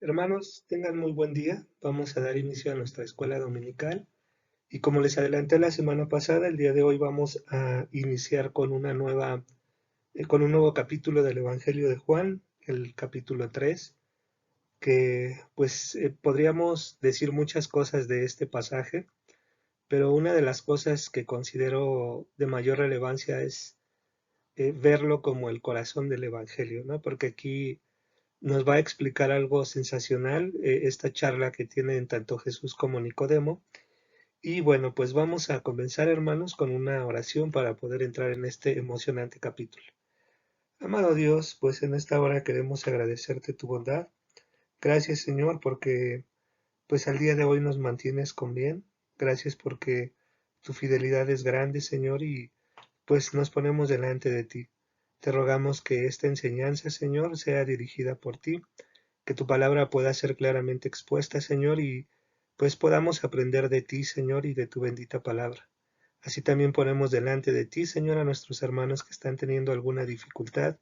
Hermanos, tengan muy buen día. Vamos a dar inicio a nuestra escuela dominical. Y como les adelanté la semana pasada, el día de hoy vamos a iniciar con con un nuevo capítulo del Evangelio de Juan, el capítulo 3, que podríamos decir muchas cosas de este pasaje, pero una de las cosas que considero de mayor relevancia es verlo como el corazón del Evangelio, ¿no? Porque aquí nos va a explicar algo sensacional, esta charla que tienen tanto Jesús como Nicodemo. Y bueno, pues vamos a comenzar, hermanos, con una oración para poder entrar en este emocionante capítulo. Amado Dios, pues en esta hora queremos agradecerte tu bondad. Gracias, Señor, porque pues al día de hoy nos mantienes con bien. Gracias porque tu fidelidad es grande, Señor, y pues nos ponemos delante de ti. Te rogamos que esta enseñanza, Señor, sea dirigida por ti, que tu palabra pueda ser claramente expuesta, Señor, y pues podamos aprender de ti, Señor, y de tu bendita palabra. Así también ponemos delante de ti, Señor, a nuestros hermanos que están teniendo alguna dificultad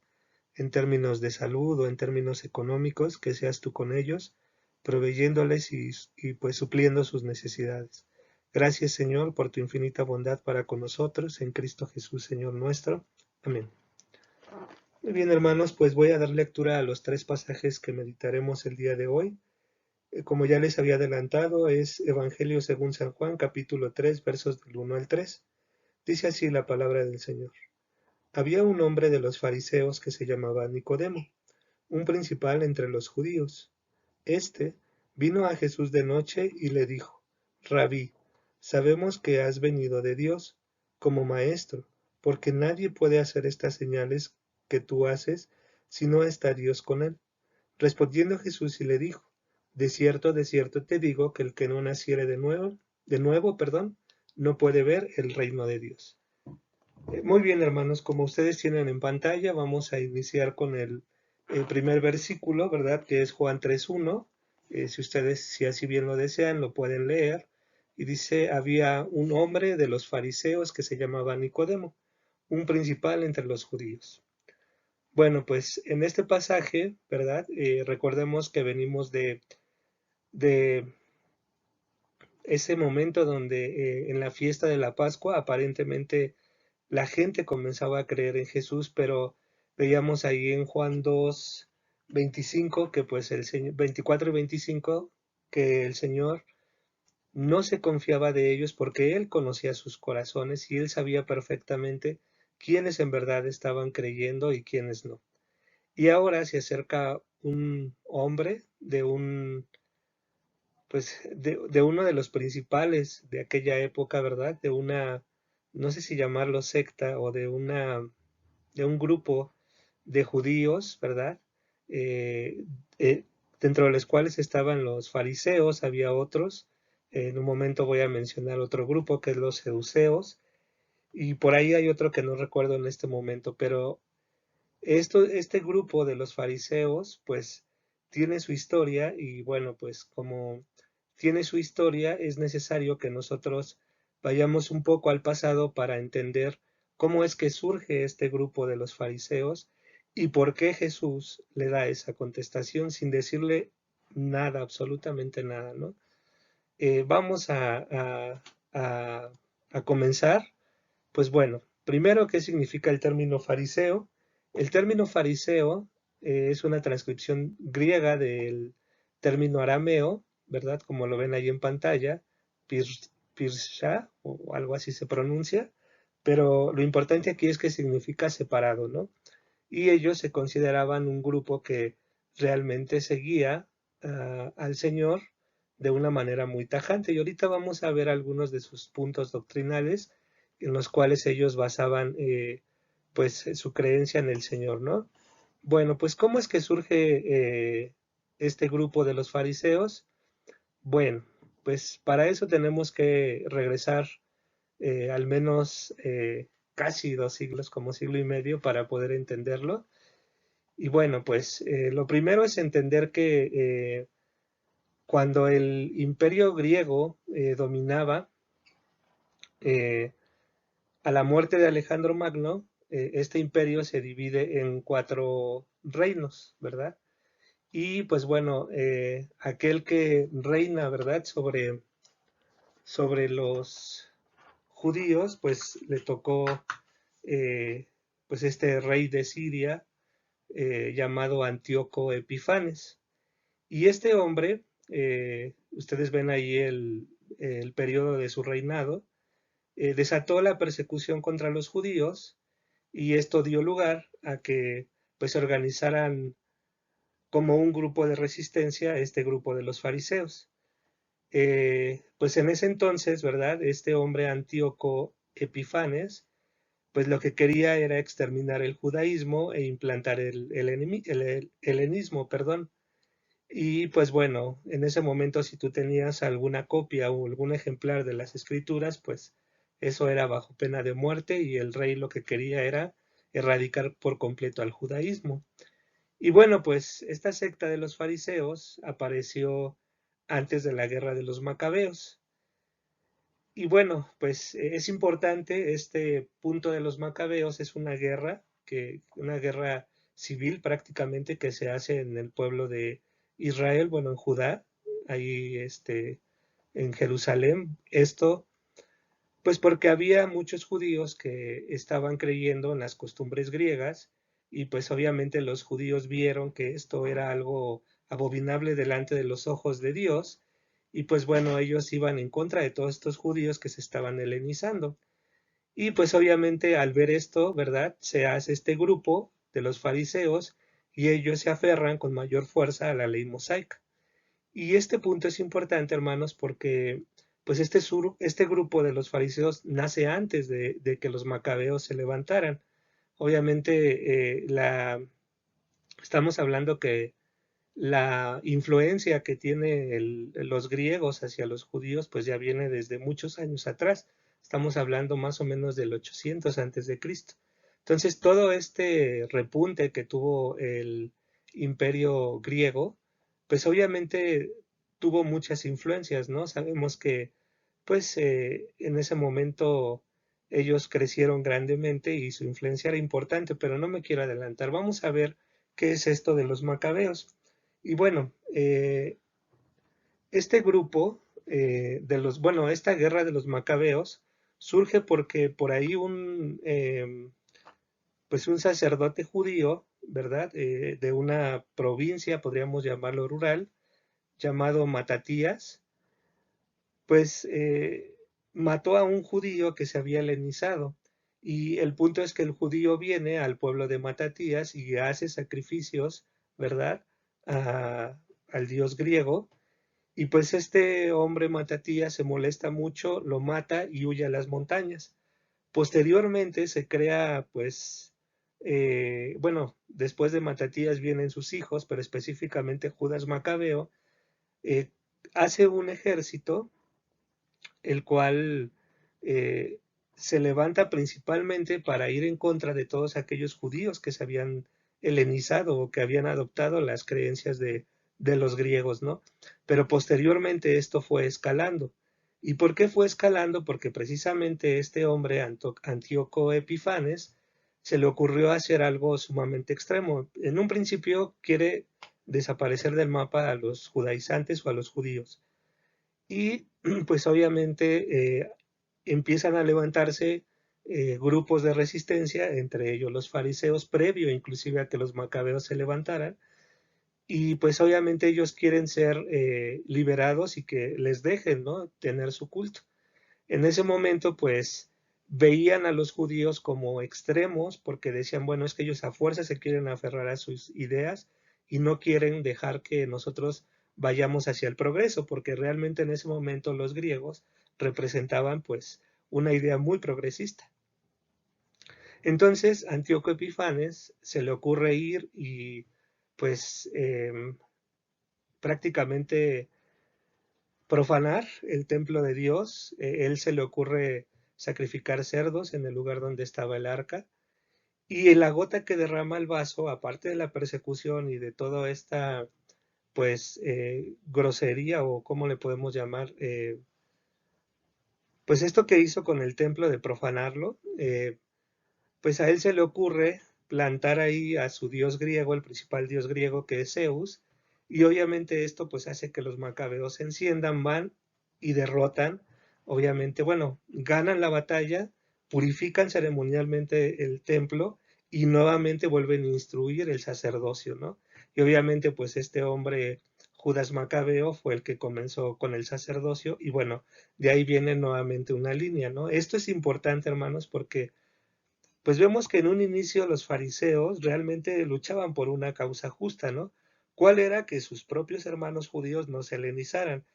en términos de salud o en términos económicos, que seas tú con ellos, proveyéndoles y pues supliendo sus necesidades. Gracias, Señor, por tu infinita bondad para con nosotros, en Cristo Jesús, Señor nuestro. Amén. Muy bien, hermanos, pues voy a dar lectura a los tres pasajes que meditaremos el día de hoy. Como ya les había adelantado, es Evangelio según San Juan, capítulo 3, versos del 1 al 3. Dice así la palabra del Señor. Había un hombre de los fariseos que se llamaba Nicodemo, un principal entre los judíos. Este vino a Jesús de noche y le dijo, Rabí, sabemos que has venido de Dios como maestro, porque nadie puede hacer estas señales que tú haces si no está Dios con él. Respondiendo Jesús y le dijo, de cierto te digo que el que no naciere de nuevo, no puede ver el reino de Dios. Muy bien, hermanos, como ustedes tienen en pantalla, vamos a iniciar con el primer versículo, ¿verdad? Que es Juan 3:1. Si ustedes, si así bien lo desean, lo pueden leer. Y dice, había un hombre de los fariseos que se llamaba Nicodemo, un principal entre los judíos. Bueno, pues en este pasaje, ¿verdad? Recordemos que venimos de ese momento donde en la fiesta de la Pascua aparentemente la gente comenzaba a creer en Jesús, pero veíamos ahí en Juan 2, 25, que pues el Señor, 24 y 25, que el Señor no se confiaba de ellos porque Él conocía sus corazones y Él sabía perfectamente quiénes en verdad estaban creyendo y quiénes no. Y ahora se acerca un hombre de uno de los principales de aquella época, ¿verdad? No sé si llamarlo secta o de un grupo de judíos, ¿verdad? Eh, eh, Dentro de los cuales estaban los fariseos, había otros. En un momento voy a mencionar otro grupo que es los seduceos, y por ahí hay otro que no recuerdo en este momento, pero este grupo de los fariseos, pues, tiene su historia y bueno, pues como tiene su historia, es necesario que nosotros vayamos un poco al pasado para entender cómo es que surge este grupo de los fariseos y por qué Jesús le da esa contestación sin decirle nada, absolutamente nada, ¿no? Vamos a, a comenzar. Pues bueno, primero, ¿qué significa el término fariseo? El término fariseo es una transcripción griega del término arameo, ¿verdad? Como lo ven ahí en pantalla, pirsha, o algo así se pronuncia, pero lo importante aquí es que significa separado, ¿no? Y ellos se consideraban un grupo que realmente seguía al Señor de una manera muy tajante. Y ahorita vamos a ver algunos de sus puntos doctrinales en los cuales ellos basaban pues su creencia en el Señor, ¿no? Bueno, pues ¿cómo es que surge este grupo de los fariseos? Bueno, pues para eso tenemos que regresar al menos casi 2 siglos, como siglo y medio, para poder entenderlo. Y bueno, pues lo primero es entender que cuando el imperio griego dominaba, eh, a la muerte de Alejandro Magno, este imperio se divide en 4 reinos, ¿verdad? Y pues bueno, aquel que reina, ¿verdad?, sobre los judíos, pues le tocó pues este rey de Siria llamado Antíoco Epifanes. Y este hombre, ustedes ven ahí el periodo de su reinado, desató la persecución contra los judíos y esto dio lugar a que pues se organizaran como un grupo de resistencia, este grupo de los fariseos. Pues en ese entonces, ¿verdad? Este hombre Antíoco Epifanes, pues lo que quería era exterminar el judaísmo e implantar el helenismo, perdón. Y pues bueno, en ese momento si tú tenías alguna copia o algún ejemplar de las escrituras, pues eso era bajo pena de muerte y el rey lo que quería era erradicar por completo al judaísmo. Y bueno, pues esta secta de los fariseos apareció antes de la guerra de los macabeos. Y bueno, pues es importante este punto de los macabeos, es una guerra civil prácticamente que se hace en el pueblo de Israel, bueno, en Judá, ahí en Jerusalén. Esto, pues porque había muchos judíos que estaban creyendo en las costumbres griegas y pues obviamente los judíos vieron que esto era algo abominable delante de los ojos de Dios y pues bueno, ellos iban en contra de todos estos judíos que se estaban helenizando. Y pues obviamente al ver esto, ¿verdad? Se hace este grupo de los fariseos y ellos se aferran con mayor fuerza a la ley mosaica. Y este punto es importante, hermanos, porque pues este grupo de los fariseos nace antes de que los macabeos se levantaran. Obviamente, estamos hablando que la influencia que tiene los griegos hacia los judíos, pues ya viene desde muchos años atrás. Estamos hablando más o menos del 800 antes de Cristo. Entonces, todo este repunte que tuvo el imperio griego, pues obviamente tuvo muchas influencias, ¿no? Sabemos que, pues, en ese momento ellos crecieron grandemente y su influencia era importante, pero no me quiero adelantar. Vamos a ver qué es esto de los macabeos. Y bueno, este grupo bueno, esta guerra de los macabeos surge porque por ahí pues un sacerdote judío, ¿verdad? De una provincia, podríamos llamarlo rural, llamado Matatías, pues mató a un judío que se había helenizado. Y el punto es que el judío viene al pueblo de Matatías y hace sacrificios, ¿verdad? Al dios griego. Y pues este hombre Matatías se molesta mucho, lo mata y huye a las montañas. Posteriormente se crea, pues, bueno, después de Matatías vienen sus hijos, pero específicamente Judas Macabeo, eh, hace un ejército el cual eh, se levanta principalmente para ir en contra de todos aquellos judíos que se habían helenizado o que habían adoptado las creencias de los griegos, ¿no? Pero posteriormente esto fue escalando. ¿Y por qué fue escalando? Porque precisamente este hombre, Antíoco Epifanes, se le ocurrió hacer algo sumamente extremo. En un principio quiere desaparecer del mapa a los judaizantes o a los judíos y pues obviamente empiezan a levantarse grupos de resistencia, entre ellos los fariseos, previo inclusive a que los macabeos se levantaran, y pues obviamente ellos quieren ser liberados y que les dejen, ¿no?, tener su culto. En ese momento pues veían a los judíos como extremos porque decían, bueno, es que ellos a fuerza se quieren aferrar a sus ideas y no quieren dejar que nosotros vayamos hacia el progreso, porque realmente en ese momento los griegos representaban pues una idea muy progresista. Entonces, Antíoco Epifanes se le ocurre ir y pues prácticamente profanar el templo de Dios. Él se le ocurre sacrificar cerdos en el lugar donde estaba el arca. Y la gota que derrama el vaso, aparte de la persecución y de toda esta, pues, grosería o cómo le podemos llamar, pues esto que hizo con el templo de profanarlo, pues a él se le ocurre plantar ahí a su dios griego, el principal dios griego que es Zeus, y obviamente esto pues hace que los macabeos se enciendan, van y derrotan, obviamente, bueno, ganan la batalla, purifican ceremonialmente el templo y nuevamente vuelven a instruir el sacerdocio, ¿no? Y obviamente pues este hombre, Judas Macabeo, fue el que comenzó con el sacerdocio y bueno, de ahí viene nuevamente una línea, ¿no? Esto es importante, hermanos, porque pues vemos que en un inicio los fariseos realmente luchaban por una causa justa, ¿no? ¿Cuál era? Que sus propios hermanos judíos no se helenizaran.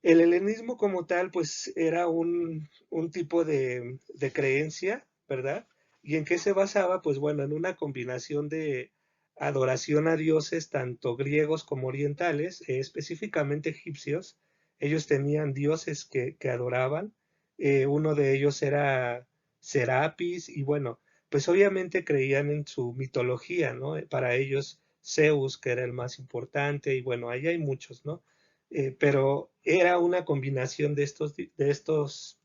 El helenismo como tal, pues era un tipo de creencia, ¿verdad? ¿Y en qué se basaba? Pues bueno, en una combinación de adoración a dioses, tanto griegos como orientales, específicamente egipcios. Ellos tenían dioses que adoraban. Uno de ellos era Serapis y bueno, pues obviamente creían en su mitología, ¿no? Para ellos Zeus, que era el más importante, y bueno, ahí hay muchos, ¿no? Pero era una combinación de estos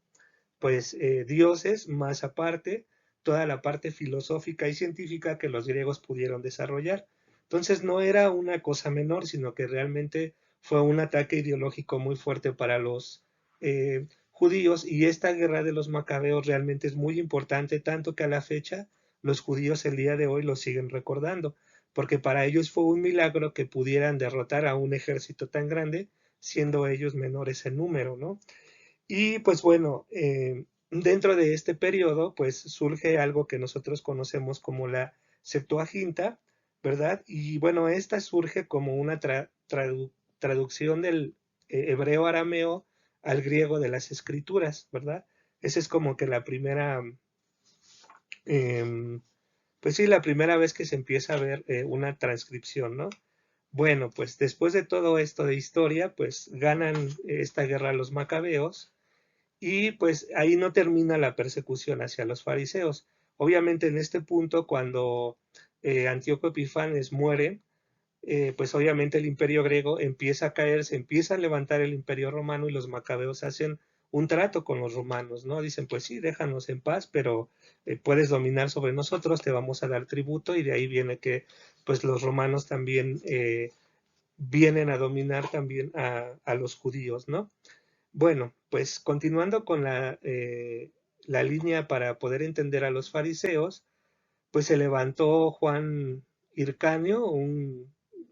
pues, dioses, más aparte toda la parte filosófica y científica que los griegos pudieron desarrollar. Entonces no era una cosa menor, sino que realmente fue un ataque ideológico muy fuerte para los judíos y esta guerra de los macabeos realmente es muy importante, tanto que a la fecha los judíos el día de hoy lo siguen recordando, porque para ellos fue un milagro que pudieran derrotar a un ejército tan grande, siendo ellos menores en número, ¿no? Y pues bueno, dentro de este periodo, pues surge algo que nosotros conocemos como la Septuaginta, ¿verdad? Y bueno, esta surge como una traducción del hebreo arameo al griego de las escrituras, ¿verdad? Esa es como que la primera, em, pues sí, la primera vez que se empieza a ver una transcripción, ¿no? Bueno, pues después de todo esto de historia, pues ganan esta guerra los macabeos y pues ahí no termina la persecución hacia los fariseos. Obviamente en este punto, cuando Antíoco Epifanes muere, pues obviamente el imperio griego empieza a caer, se empieza a levantar el imperio romano y los macabeos hacen un trato con los romanos, ¿no? Dicen, pues sí, déjanos en paz, pero puedes dominar sobre nosotros, te vamos a dar tributo y de ahí viene que pues los romanos también vienen a dominar también a los judíos, ¿no? Bueno, pues continuando con la línea para poder entender a los fariseos, pues se levantó Juan Hircanio,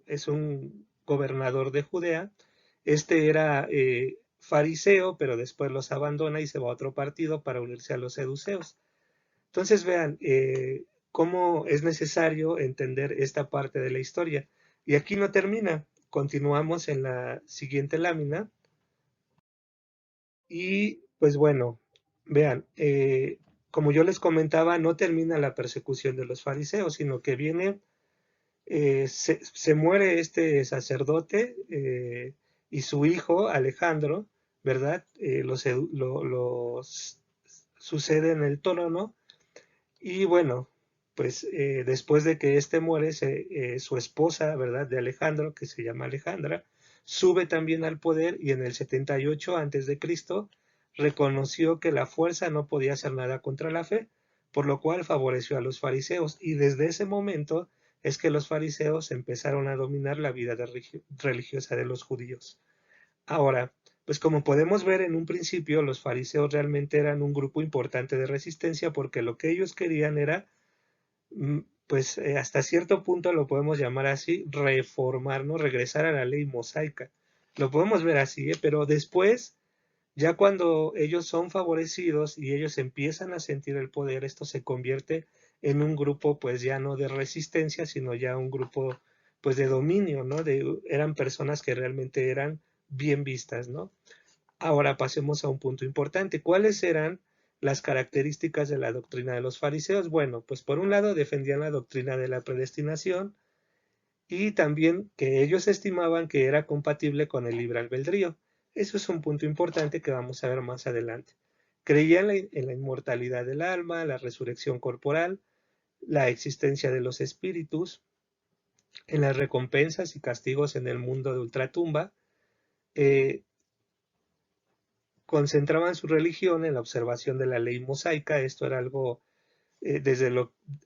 es un gobernador de Judea. Este era fariseo, pero después los abandona y se va a otro partido para unirse a los seduceos. Entonces vean cómo es necesario entender esta parte de la historia. Y aquí no termina, continuamos en la siguiente lámina. Y pues bueno, vean, como yo les comentaba, no termina la persecución de los fariseos, sino que viene, se muere este sacerdote y su hijo Alejandro, ¿verdad? Los sucede en el trono y bueno, pues después de que éste muere, su esposa, ¿verdad? De Alejandro, que se llama Alejandra, sube también al poder y en el 78 antes de Cristo reconoció que la fuerza no podía hacer nada contra la fe, por lo cual favoreció a los fariseos y desde ese momento es que los fariseos empezaron a dominar la vida religiosa de los judíos. Ahora, pues como podemos ver en un principio, los fariseos realmente eran un grupo importante de resistencia porque lo que ellos querían era, mm, pues hasta cierto punto lo podemos llamar así, reformar, ¿no? Regresar a la ley mosaica. Lo podemos ver así, pero después, ya cuando ellos son favorecidos y ellos empiezan a sentir el poder, esto se convierte en un grupo, pues ya no de resistencia, sino ya un grupo, pues de dominio, ¿no? Eran personas que realmente eran bien vistas, ¿no? Ahora pasemos a un punto importante. ¿Cuáles eran las características de la doctrina de los fariseos? Bueno, pues por un lado defendían la doctrina de la predestinación y también que ellos estimaban que era compatible con el libre albedrío. Eso es un punto importante que vamos a ver más adelante. Creían en la inmortalidad del alma, la resurrección corporal, la existencia de los espíritus, en las recompensas y castigos en el mundo de ultratumba, eh, concentraban su religión en la observación de la ley mosaica. Esto era algo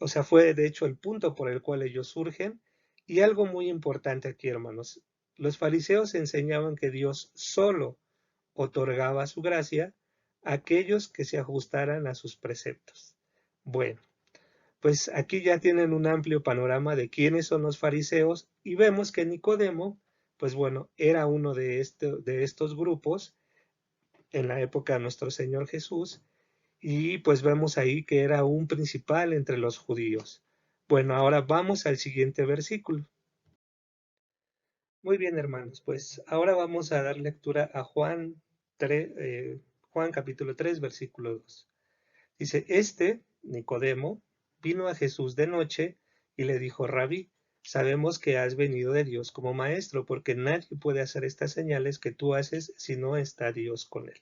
o sea, fue de hecho el punto por el cual ellos surgen Y algo muy importante aquí, hermanos, los fariseos enseñaban que Dios solo otorgaba su gracia a aquellos que se ajustaran a sus preceptos. Bueno, pues aquí ya tienen un amplio panorama de quiénes son los fariseos y vemos que Nicodemo, pues bueno, era uno de estos grupos en la época de nuestro Señor Jesús y pues vemos ahí que era un principal entre los judíos. Bueno, ahora vamos al siguiente versículo. Muy bien, hermanos, pues ahora vamos a dar lectura a Juan 3, Juan capítulo 3, versículo 2. Dice, Nicodemo, vino a Jesús de noche y le dijo, Rabí, sabemos que has venido de Dios como maestro, porque nadie puede hacer estas señales que tú haces si no está Dios con él.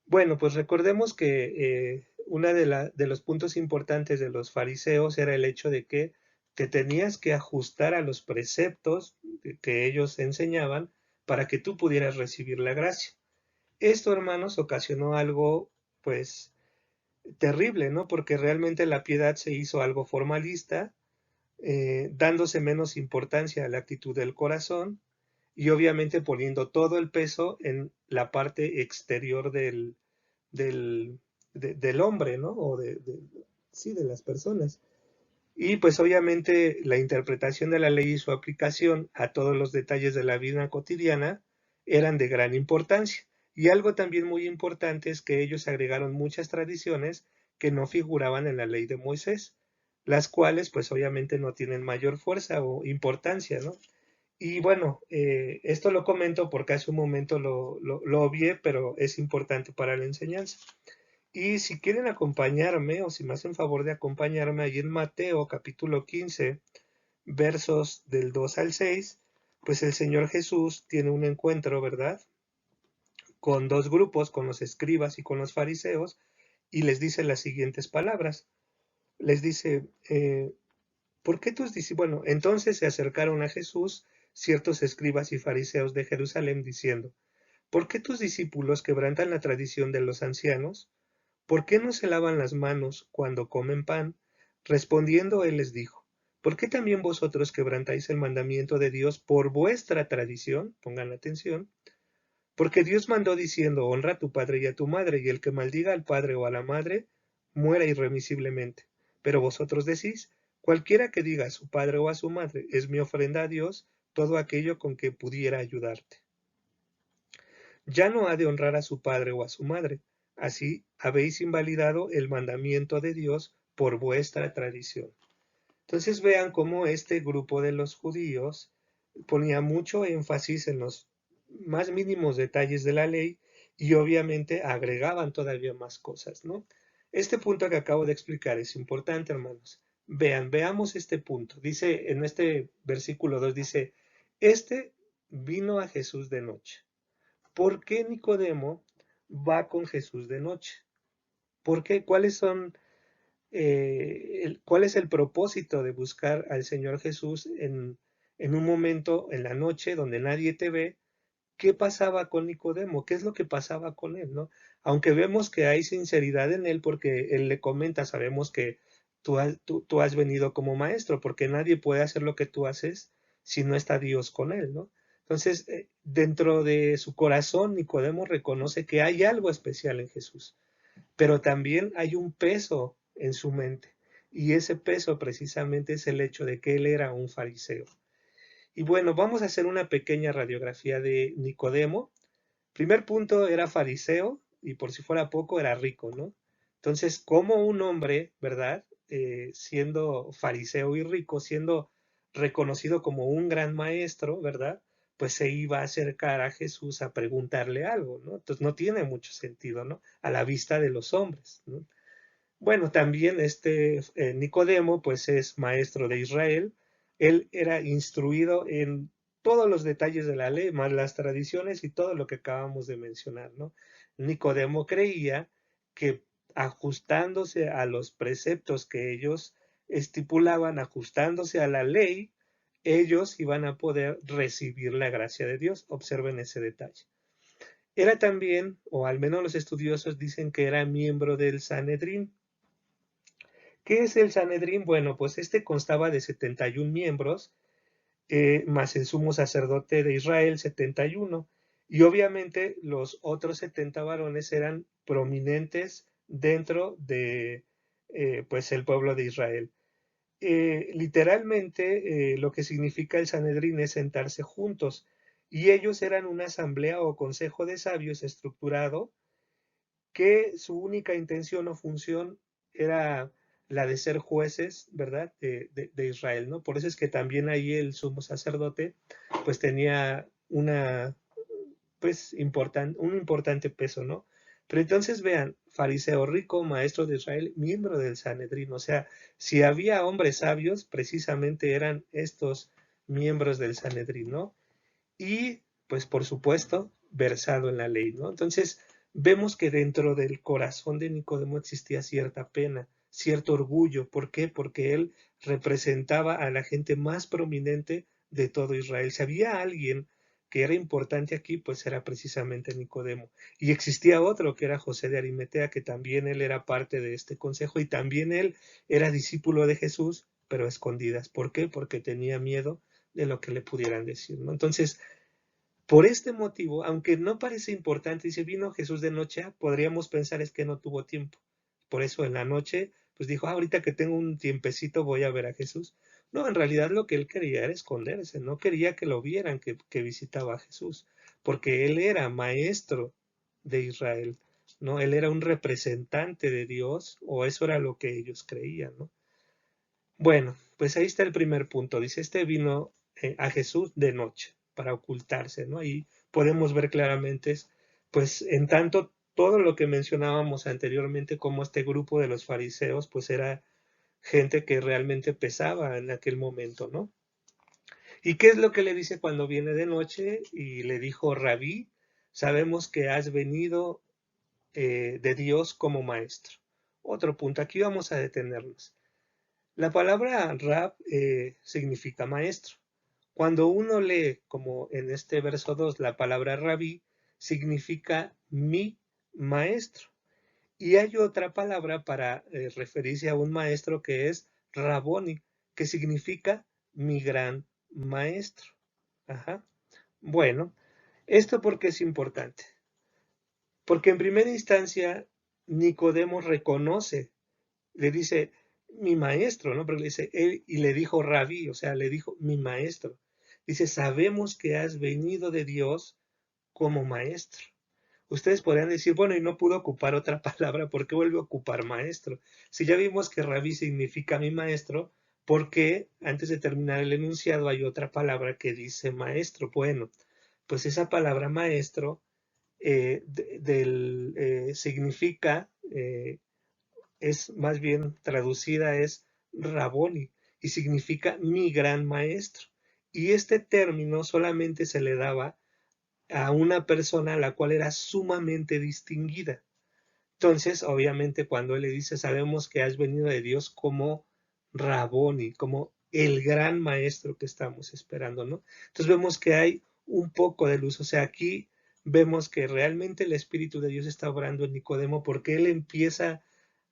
Bueno, pues recordemos que uno de los puntos importantes de los fariseos era el hecho de que te tenías que ajustar a los preceptos que ellos enseñaban para que tú pudieras recibir la gracia. Esto, hermanos, ocasionó algo, pues, terrible, ¿no? Porque realmente la piedad se hizo algo formalista, dándose menos importancia a la actitud del corazón y obviamente poniendo todo el peso en la parte exterior del, del hombre, ¿no? Sí, de las personas. Y pues obviamente la interpretación de la ley y su aplicación a todos los detalles de la vida cotidiana eran de gran importancia. Y algo también muy importante es que ellos agregaron muchas tradiciones que no figuraban en la ley de Moisés, las cuales pues obviamente no tienen mayor fuerza o importancia, ¿no? Y bueno, esto lo comento porque hace un momento lo obvié, pero es importante para la enseñanza. Y si quieren acompañarme o si me hacen favor de acompañarme ahí en Mateo capítulo 15, versos del 2 al 6, pues el Señor Jesús tiene un encuentro, ¿verdad? Con dos grupos, con los escribas y con los fariseos, y les dice las siguientes palabras. Les dice, ¿por qué tus discípulos? Bueno, entonces se acercaron a Jesús ciertos escribas y fariseos de Jerusalén diciendo, ¿por qué tus discípulos quebrantan la tradición de los ancianos? ¿Por qué no se lavan las manos cuando comen pan? Respondiendo él les dijo, ¿por qué también vosotros quebrantáis el mandamiento de Dios por vuestra tradición? Pongan atención. Porque Dios mandó diciendo, honra a tu padre y a tu madre, y el que maldiga al padre o a la madre, muera irremisiblemente. Pero vosotros decís, cualquiera que diga a su padre o a su madre, es mi ofrenda a Dios, todo aquello con que pudiera ayudarte. Ya no ha de honrar a su padre o a su madre. Así habéis invalidado el mandamiento de Dios por vuestra tradición. Entonces vean cómo este grupo de los judíos ponía mucho énfasis en los más mínimos detalles de la ley y obviamente agregaban todavía más cosas, ¿no? Este punto que acabo de explicar es importante, hermanos. Veamos este punto. Dice, en este versículo 2 dice, vino a Jesús de noche. ¿Por qué Nicodemo va con Jesús de noche? ¿Por qué? ¿Cuál es el propósito de buscar al Señor Jesús en un momento en la noche donde nadie te ve? ¿Qué pasaba con Nicodemo? ¿Qué es lo que pasaba con él, no? Aunque vemos que hay sinceridad en él porque él le comenta, sabemos que tú has venido como maestro, porque nadie puede hacer lo que tú haces si no está Dios con él, ¿no? Entonces, dentro de su corazón, Nicodemo reconoce que hay algo especial en Jesús, pero también hay un peso en su mente, y ese peso precisamente es el hecho de que él era un fariseo. Y bueno, vamos a hacer una pequeña radiografía de Nicodemo. Primer punto, era fariseo y por si fuera poco era rico, ¿no? Entonces, como un hombre, ¿verdad? Siendo fariseo y rico, siendo reconocido como un gran maestro, ¿verdad? Pues se iba a acercar a Jesús a preguntarle algo, ¿no? Entonces no tiene mucho sentido, ¿no? A la vista de los hombres, ¿no? Bueno, también Nicodemo, pues es maestro de Israel. Él era instruido en todos los detalles de la ley, más las tradiciones y todo lo que acabamos de mencionar, ¿no? Nicodemo creía que ajustándose a los preceptos que ellos estipulaban, ajustándose a la ley, ellos iban a poder recibir la gracia de Dios. Observen ese detalle. Era también, o al menos los estudiosos dicen que era miembro del Sanedrín. ¿Qué es el Sanedrín? Bueno, pues este constaba de 71 miembros, más el sumo sacerdote de Israel, 71. Y obviamente los otros 70 varones eran prominentes dentro de pues el pueblo de Israel. Literalmente lo que significa el Sanedrín es sentarse juntos, y ellos eran una asamblea o consejo de sabios estructurado que su única intención o función era la de ser jueces, ¿verdad? De Israel, ¿no? Por eso es que también ahí el sumo sacerdote pues tenía un importante peso, ¿no? Pero entonces vean, fariseo rico, maestro de Israel, miembro del Sanedrín, o sea, si había hombres sabios, precisamente eran estos miembros del Sanedrín, ¿no? Y pues por supuesto, versado en la ley, ¿no? Entonces, vemos que dentro del corazón de Nicodemo existía cierta pena, cierto orgullo. ¿Por qué? Porque él representaba a la gente más prominente de todo Israel. Si había alguien que era importante aquí, pues era precisamente Nicodemo. Y existía otro que era José de Arimatea, que también él era parte de este consejo y también él era discípulo de Jesús, pero a escondidas. ¿Por qué? Porque tenía miedo de lo que le pudieran decir, ¿no? Entonces, por este motivo, aunque no parece importante, y si vino Jesús de noche, podríamos pensar es que no tuvo tiempo. Por eso en la noche, pues dijo, ahorita que tengo un tiempecito voy a ver a Jesús. No, en realidad lo que él quería era esconderse, no quería que lo vieran que visitaba a Jesús, porque él era maestro de Israel, ¿no? Él era un representante de Dios, o eso era lo que ellos creían, ¿no? Bueno, pues ahí está el primer punto. Dice, este vino a Jesús de noche para ocultarse, ¿no? Ahí podemos ver claramente, pues en tanto todo lo que mencionábamos anteriormente, como este grupo de los fariseos, pues era gente que realmente pesaba en aquel momento, ¿no? ¿Y qué es lo que le dice cuando viene de noche? Y le dijo, Rabí, sabemos que has venido de Dios como maestro. Otro punto, aquí vamos a detenernos. La palabra rab significa maestro. Cuando uno lee, como en este verso 2, la palabra rabí, significa mi maestro. Y hay otra palabra para referirse a un maestro que es raboni, que significa mi gran maestro. Ajá. Bueno, ¿esto por qué es importante? Porque en primera instancia, Nicodemo reconoce, le dice mi maestro, ¿no? Pero le dice él y le dijo rabí, o sea, le dijo mi maestro. Dice, sabemos que has venido de Dios como maestro. Ustedes podrían decir, bueno, y no pudo ocupar otra palabra, ¿por qué vuelve a ocupar maestro? Si ya vimos que rabí significa mi maestro, ¿por qué antes de terminar el enunciado hay otra palabra que dice maestro? Bueno, pues esa palabra maestro significa es más bien traducida es Raboni y significa mi gran maestro. Y este término solamente se le daba a una persona a la cual era sumamente distinguida. Entonces, obviamente, cuando él le dice, sabemos que has venido de Dios como Raboni, como el gran maestro que estamos esperando, ¿no? Entonces vemos que hay un poco de luz, o sea, aquí vemos que realmente el Espíritu de Dios está obrando en Nicodemo porque él empieza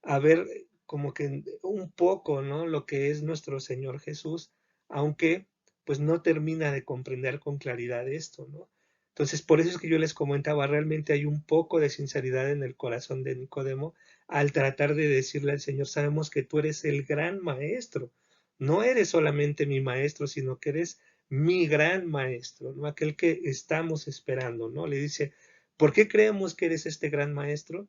a ver como que un poco, ¿no? Lo que es nuestro Señor Jesús, aunque pues no termina de comprender con claridad esto, ¿no? Entonces, por eso es que yo les comentaba, realmente hay un poco de sinceridad en el corazón de Nicodemo al tratar de decirle al Señor, sabemos que tú eres el gran maestro, no eres solamente mi maestro, sino que eres mi gran maestro, ¿no? Aquel que estamos esperando, ¿no? Le dice, ¿por qué creemos que eres este gran maestro?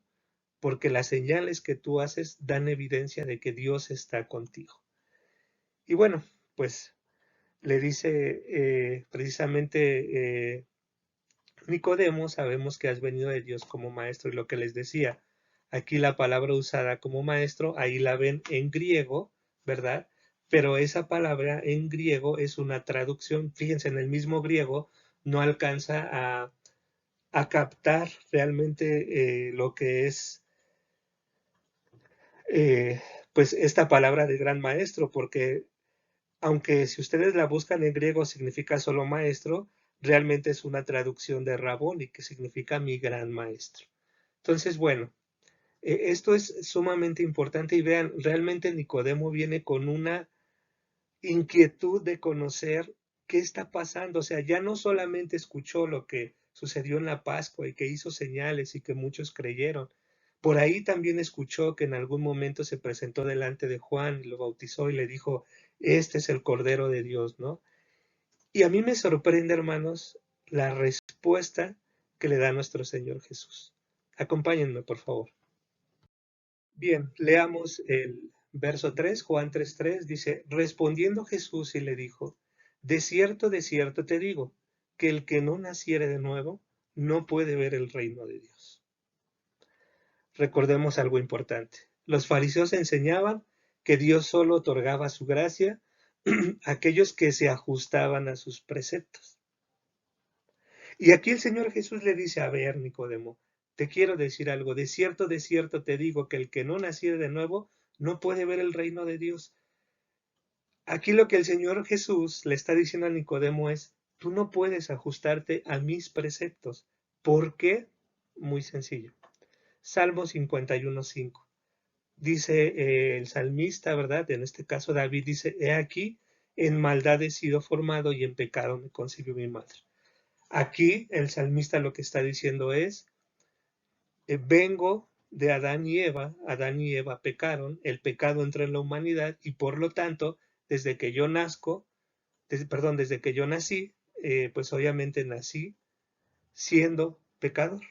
Porque las señales que tú haces dan evidencia de que Dios está contigo. Y bueno, pues le dice precisamente Nicodemo, sabemos que has venido de Dios como maestro y lo que les decía, aquí la palabra usada como maestro, ahí la ven en griego, ¿verdad? Pero esa palabra en griego es una traducción, fíjense, en el mismo griego no alcanza a captar realmente lo que es eh, pues esta palabra de gran maestro, porque aunque si ustedes la buscan en griego significa solo maestro, realmente es una traducción de Raboni, que significa mi gran maestro. Entonces, bueno, Esto es sumamente importante y vean, realmente Nicodemo viene con una inquietud de conocer qué está pasando. O sea, ya no solamente escuchó lo que sucedió en la Pascua y que hizo señales y que muchos creyeron. Por ahí también escuchó que en algún momento se presentó delante de Juan y lo bautizó y le dijo, este es el Cordero de Dios, ¿no? Y a mí me sorprende, hermanos, la respuesta que le da nuestro Señor Jesús. Acompáñenme, por favor. Bien, leamos el verso 3, Juan 3:3 dice, respondiendo Jesús y le dijo, de cierto te digo, que el que no naciere de nuevo no puede ver el reino de Dios. Recordemos algo importante. Los fariseos enseñaban que Dios solo otorgaba su gracia a aquellos que se ajustaban a sus preceptos. Y aquí el Señor Jesús le dice, a ver, Nicodemo, te quiero decir algo, de cierto te digo que el que no naciere de nuevo no puede ver el reino de Dios. Aquí lo que el Señor Jesús le está diciendo a Nicodemo es, tú no puedes ajustarte a mis preceptos. ¿Por qué? Muy sencillo. Salmo 51:5. Dice el salmista, ¿verdad? En este caso David dice, he aquí, en maldad he sido formado y en pecado me concibió mi madre. Aquí el salmista lo que está diciendo es, vengo de Adán y Eva pecaron, el pecado entró en la humanidad y por lo tanto, desde que yo nazco, desde que yo nací, pues obviamente nací siendo pecador.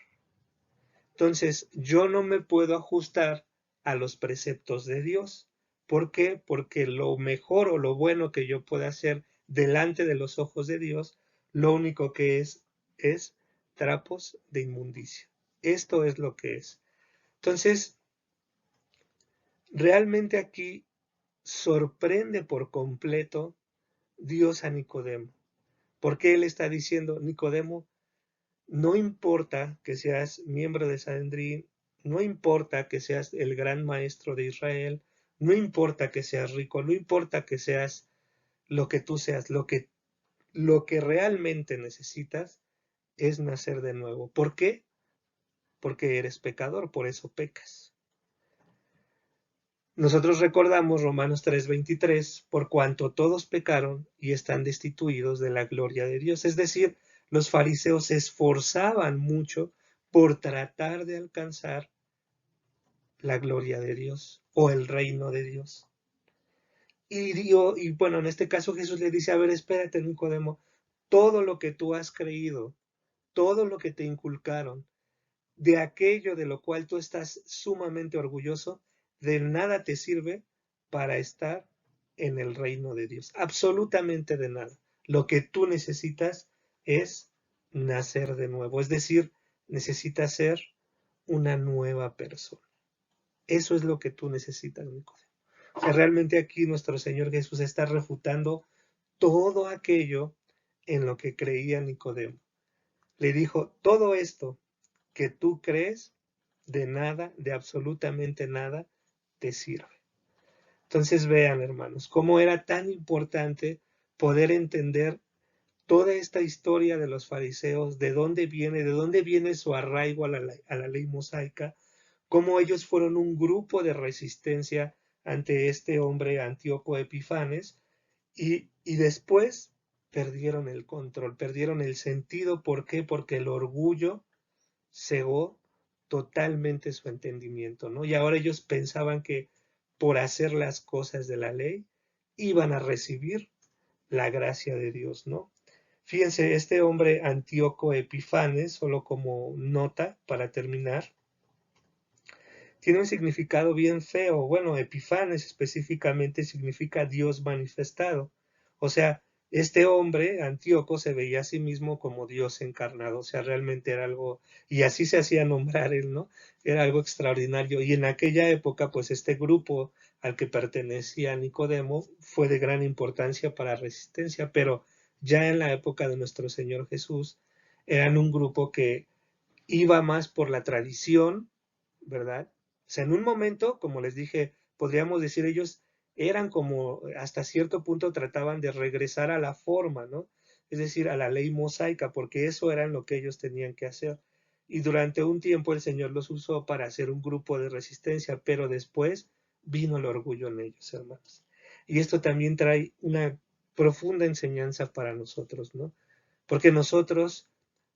Entonces, yo no me puedo ajustar a los preceptos de Dios. ¿Por qué? Porque lo mejor o lo bueno que yo pueda hacer delante de los ojos de Dios, lo único que es trapos de inmundicia. Esto es lo que es. Entonces, realmente aquí sorprende por completo Dios a Nicodemo, porque él está diciendo, Nicodemo, no importa que seas miembro de Sanedrín, no importa que seas el gran maestro de Israel, no importa que seas rico, no importa que seas lo que tú seas, lo que realmente necesitas es nacer de nuevo. ¿Por qué? Porque eres pecador, por eso pecas. Nosotros recordamos Romanos 3:23, por cuanto todos pecaron y están destituidos de la gloria de Dios. Es decir, los fariseos se esforzaban mucho por tratar de alcanzar la gloria de Dios o el reino de Dios. Y bueno, en este caso Jesús le dice, a ver, espérate, Nicodemo, todo lo que tú has creído, todo lo que te inculcaron, de aquello de lo cual tú estás sumamente orgulloso, de nada te sirve para estar en el reino de Dios. Absolutamente de nada. Lo que tú necesitas es nacer de nuevo. Es decir, necesitas ser una nueva persona. Eso es lo que tú necesitas, Nicodemo. O sea, realmente aquí nuestro Señor Jesús está refutando todo aquello en lo que creía Nicodemo. Le dijo, todo esto que tú crees, de nada, de absolutamente nada, te sirve. Entonces vean, hermanos, cómo era tan importante poder entender toda esta historia de los fariseos, de dónde viene su arraigo a la ley mosaica, cómo ellos fueron un grupo de resistencia ante este hombre Antíoco Epifanes y después perdieron el control, perdieron el sentido. ¿Por qué? Porque el orgullo cegó totalmente su entendimiento, ¿no? Y ahora ellos pensaban que por hacer las cosas de la ley iban a recibir la gracia de Dios, ¿no? Fíjense, este hombre Antíoco Epifanes, solo como nota para terminar, tiene un significado bien feo. Bueno, Epifanes específicamente significa Dios manifestado. O sea, este hombre, Antíoco, se veía a sí mismo como Dios encarnado. O sea, realmente era algo, y así se hacía nombrar él, ¿no? Era algo extraordinario. Y en aquella época, pues este grupo al que pertenecía Nicodemo fue de gran importancia para resistencia, pero ya en la época de nuestro Señor Jesús, eran un grupo que iba más por la tradición, ¿verdad? O sea, en un momento, como les dije, podríamos decir ellos eran como hasta cierto punto trataban de regresar a la forma, ¿no? Es decir, a la ley mosaica, porque eso era lo que ellos tenían que hacer. y durante un tiempo el Señor los usó para hacer un grupo de resistencia, pero después vino el orgullo en ellos, hermanos. Y esto también trae una profunda enseñanza para nosotros, ¿no? Porque nosotros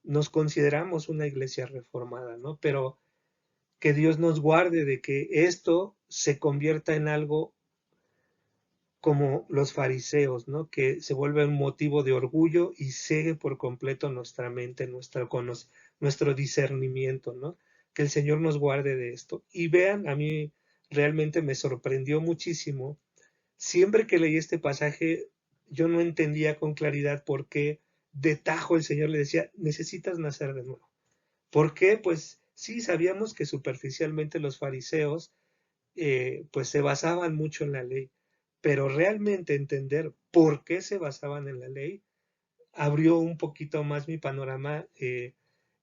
nos consideramos una iglesia reformada, ¿no? Pero que Dios nos guarde de que esto se convierta en algo como los fariseos, ¿no? Que se vuelve un motivo de orgullo y cegue por completo nuestra mente, nuestro discernimiento, ¿no? Que el Señor nos guarde de esto. Y vean, a mí realmente me sorprendió muchísimo. Siempre que leí este pasaje, yo no entendía con claridad por qué de tajo el Señor le decía, necesitas nacer de nuevo. ¿Por qué? Pues sí, sabíamos que superficialmente los fariseos pues se basaban mucho en la ley, pero realmente entender por qué se basaban en la ley abrió un poquito más mi panorama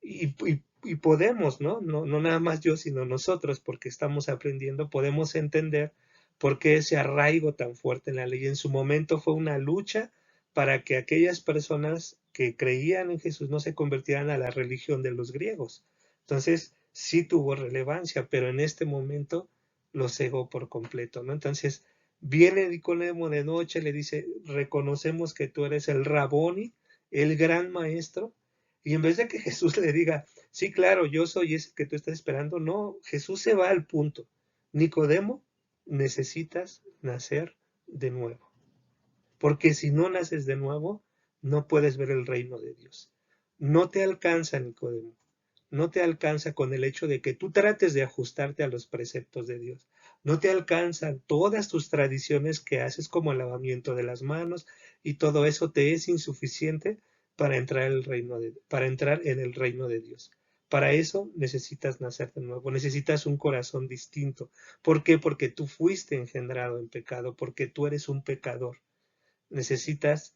y podemos, ¿no? No nada más yo, sino nosotros, porque estamos aprendiendo, podemos entender por qué ese arraigo tan fuerte en la ley. En su momento fue una lucha para que aquellas personas que creían en Jesús no se convirtieran a la religión de los griegos. Entonces, sí tuvo relevancia, pero en este momento lo cegó por completo, ¿no? Entonces, viene Nicodemo de noche, le dice, reconocemos que tú eres el Raboni, el gran maestro, y en vez de que Jesús le diga, sí, claro, yo soy ese que tú estás esperando, no, Jesús se va al punto. Nicodemo, necesitas nacer de nuevo, porque si no naces de nuevo, no puedes ver el reino de Dios. No te alcanza, Nicodemo, no te alcanza con el hecho de que tú trates de ajustarte a los preceptos de Dios. No te alcanzan todas tus tradiciones que haces como el lavamiento de las manos y todo eso te es insuficiente para entrar, para entrar en el reino de Dios. Para eso necesitas nacer de nuevo, necesitas un corazón distinto. ¿Por qué? Porque tú fuiste engendrado en pecado, porque tú eres un pecador. Necesitas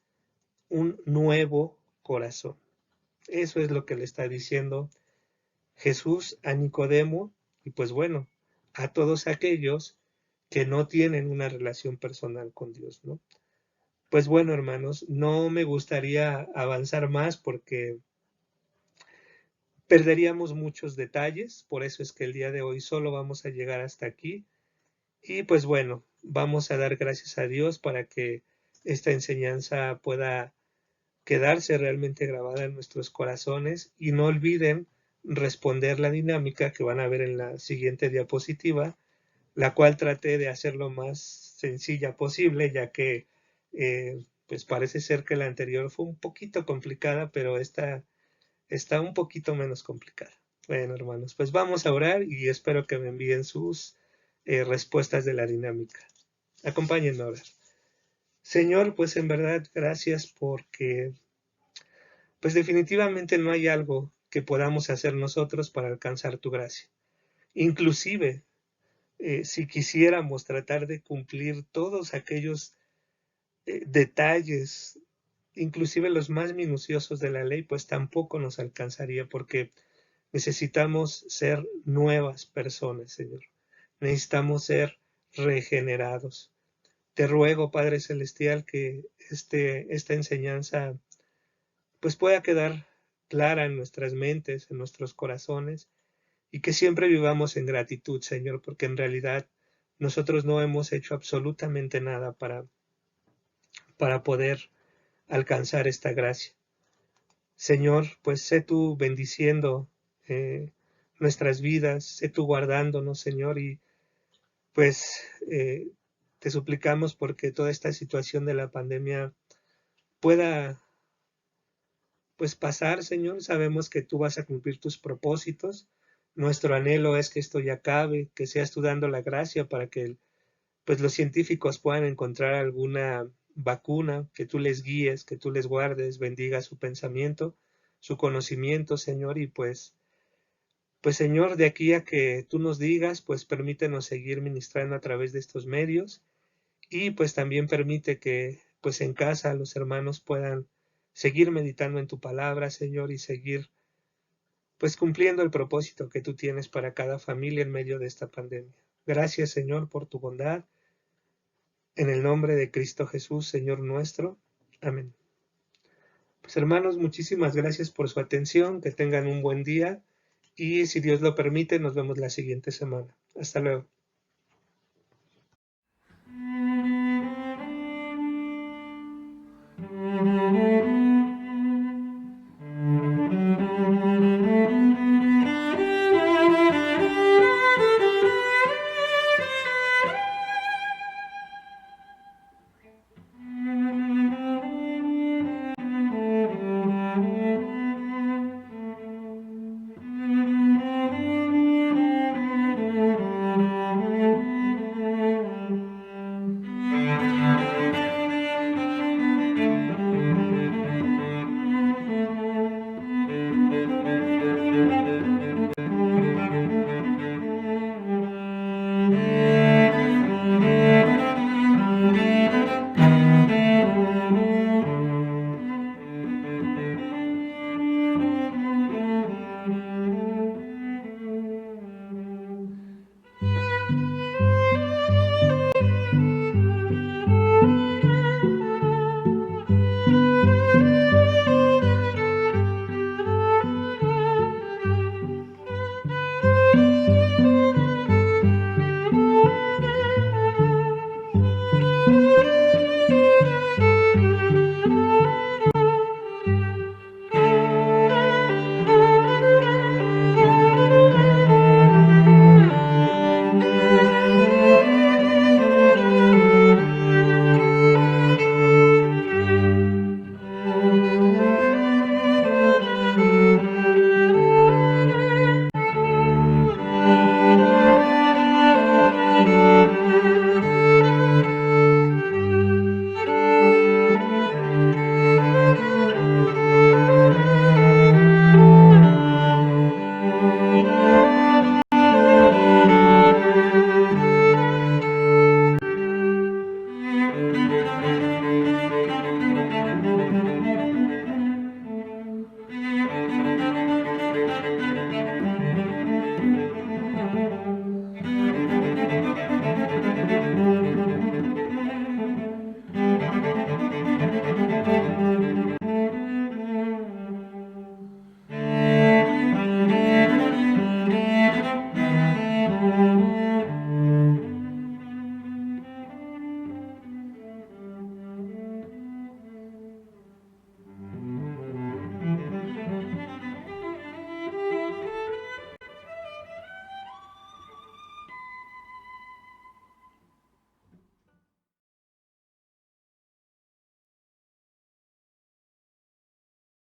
un nuevo corazón. Eso es lo que le está diciendo Jesús a Nicodemo y pues bueno, a todos aquellos que no tienen una relación personal con Dios, ¿no? Pues bueno, hermanos, no me gustaría avanzar más porque perderíamos muchos detalles, por eso es que el día de hoy solo vamos a llegar hasta aquí y pues bueno, vamos a dar gracias a Dios para que esta enseñanza pueda quedarse realmente grabada en nuestros corazones y no olviden responder la dinámica que van a ver en la siguiente diapositiva, la cual traté de hacer lo más sencilla posible, ya que pues parece ser que la anterior fue un poquito complicada, pero esta está un poquito menos complicada. Bueno, hermanos, pues vamos a orar y espero que me envíen sus respuestas de la dinámica. Acompáñenme a orar. Señor, pues en verdad, gracias porque pues definitivamente no hay algo que podamos hacer nosotros para alcanzar tu gracia. Inclusive, si quisiéramos tratar de cumplir todos aquellos detalles, inclusive los más minuciosos de la ley, pues tampoco nos alcanzaría porque necesitamos ser nuevas personas, Señor. Necesitamos ser regenerados. Te ruego, Padre Celestial, que esta enseñanza pues pueda quedar clara en nuestras mentes, en nuestros corazones, y que siempre vivamos en gratitud, Señor, porque en realidad nosotros no hemos hecho absolutamente nada para poder alcanzar esta gracia. Señor, pues sé tú bendiciendo nuestras vidas, sé tú guardándonos, Señor, y pues te suplicamos porque toda esta situación de la pandemia pueda pues pasar, Señor. Sabemos que tú vas a cumplir tus propósitos. Nuestro anhelo es que esto ya acabe, que seas tú dando la gracia para que pues los científicos puedan encontrar alguna vacuna, que tú les guíes, que tú les guardes, bendiga su pensamiento, su conocimiento, Señor, y pues Señor, de aquí a que tú nos digas, pues permítenos seguir ministrando a través de estos medios y pues también permite que pues en casa los hermanos puedan seguir meditando en tu palabra, Señor, y seguir pues cumpliendo el propósito que tú tienes para cada familia en medio de esta pandemia. Gracias, Señor, por tu bondad. En el nombre de Cristo Jesús, Señor nuestro. Amén. Pues hermanos, muchísimas gracias por su atención, que tengan un buen día y si Dios lo permite, nos vemos la siguiente semana. Hasta luego.